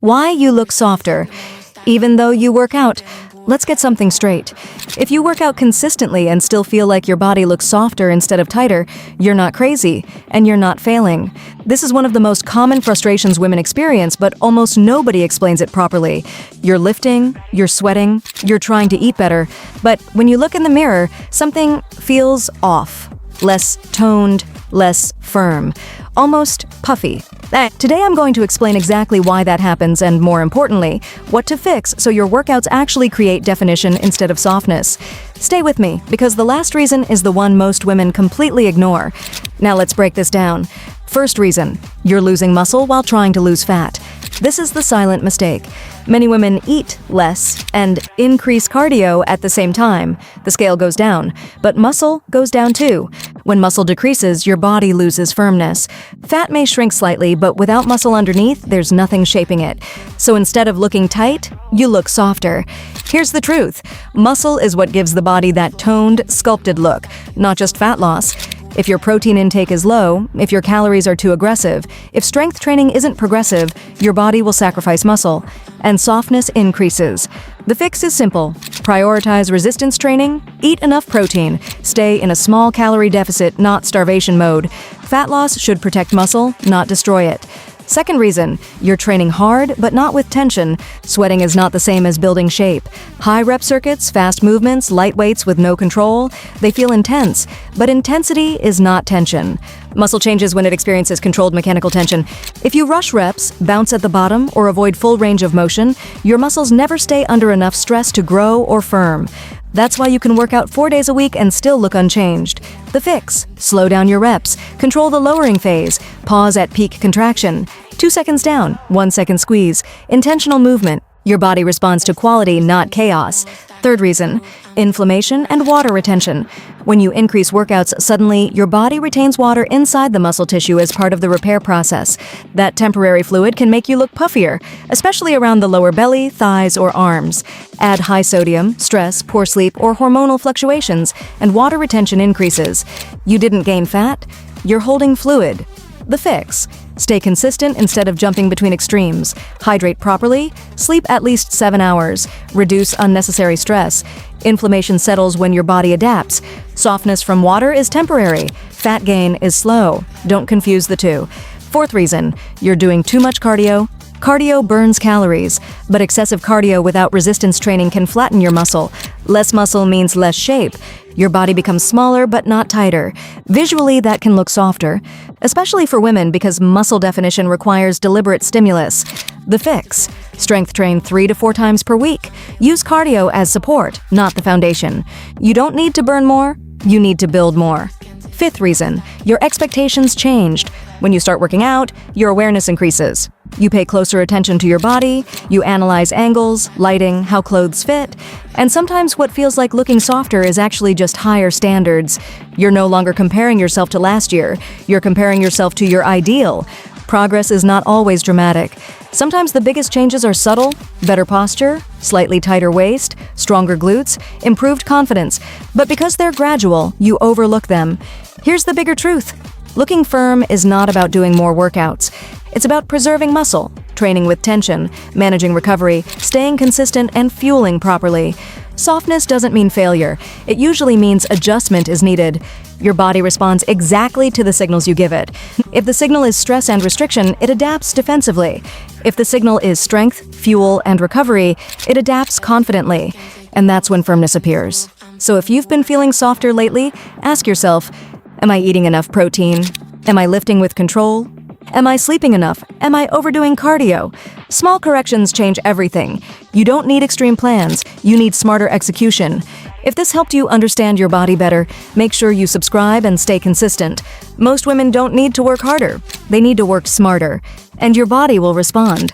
Why you look softer, even though you work out. Let's get something straight. If you work out consistently and still feel like your body looks softer instead of tighter, you're not crazy, and you're not failing. This is one of the most common frustrations women experience, but almost nobody explains it properly. You're lifting, you're sweating, you're trying to eat better, but when you look in the mirror, something feels off. Less toned, less firm, almost puffy. Today I'm going to explain exactly why that happens and, more importantly, what to fix so your workouts actually create definition instead of softness. Stay with me, because the last reason is the one most women completely ignore. Now let's break this down. First reason, you're losing muscle while trying to lose fat. This is the silent mistake. Many women eat less and increase cardio at the same time. The scale goes down, but muscle goes down too. When muscle decreases, your body loses firmness. Fat may shrink slightly, but without muscle underneath, there's nothing shaping it. So instead of looking tight, you look softer. Here's the truth. Muscle is what gives the body that toned, sculpted look, not just fat loss. If your protein intake is low, if your calories are too aggressive, if strength training isn't progressive, your body will sacrifice muscle, and softness increases. The fix is simple. Prioritize resistance training, eat enough protein, stay in a small calorie deficit, not starvation mode. Fat loss should protect muscle, not destroy it. Second reason, you're training hard, but not with tension. Sweating is not the same as building shape. High rep circuits, fast movements, light weights with no control, they feel intense, but intensity is not tension. Muscle changes when it experiences controlled mechanical tension. If you rush reps, bounce at the bottom, or avoid full range of motion, your muscles never stay under enough stress to grow or firm. That's why you can work out 4 days a week and still look unchanged. The fix: slow down your reps, control the lowering phase, pause at peak contraction, 2 seconds down, 1 second squeeze, intentional movement. Your body responds to quality, not chaos. Third reason, inflammation and water retention. When you increase workouts suddenly, your body retains water inside the muscle tissue as part of the repair process. That temporary fluid can make you look puffier, especially around the lower belly, thighs, or arms. Add high sodium, stress, poor sleep, or hormonal fluctuations, and water retention increases. You didn't gain fat, you're holding fluid. The fix: stay consistent instead of jumping between extremes. Hydrate properly, sleep at least 7 hours, reduce unnecessary stress. Inflammation settles when your body adapts. Softness from water is temporary. Fat gain is slow. Don't confuse the two. Fourth reason, you're doing too much cardio. Cardio burns calories, but excessive cardio without resistance training can flatten your muscle. Less muscle means less shape. Your body becomes smaller but not tighter. Visually, that can look softer, especially for women because muscle definition requires deliberate stimulus. The fix: strength train 3 to 4 times per week. Use cardio as support, not the foundation. You don't need to burn more, you need to build more. Fifth reason, your expectations changed. When you start working out, your awareness increases. You pay closer attention to your body, you analyze angles, lighting, how clothes fit, and sometimes what feels like looking softer is actually just higher standards. You're no longer comparing yourself to last year, you're comparing yourself to your ideal. Progress is not always dramatic. Sometimes the biggest changes are subtle: better posture, slightly tighter waist, stronger glutes, improved confidence. But because they're gradual, you overlook them. Here's the bigger truth. Looking firm is not about doing more workouts. It's about preserving muscle, training with tension, managing recovery, staying consistent, and fueling properly. Softness doesn't mean failure. It usually means adjustment is needed. Your body responds exactly to the signals you give it. If the signal is stress and restriction, it adapts defensively. If the signal is strength, fuel, and recovery, it adapts confidently. And that's when firmness appears. So if you've been feeling softer lately, ask yourself, am I eating enough protein? Am I lifting with control? Am I sleeping enough? Am I overdoing cardio? Small corrections change everything. You don't need extreme plans, you need smarter execution. If this helped you understand your body better, make sure you subscribe and stay consistent. Most women don't need to work harder, they need to work smarter, and your body will respond.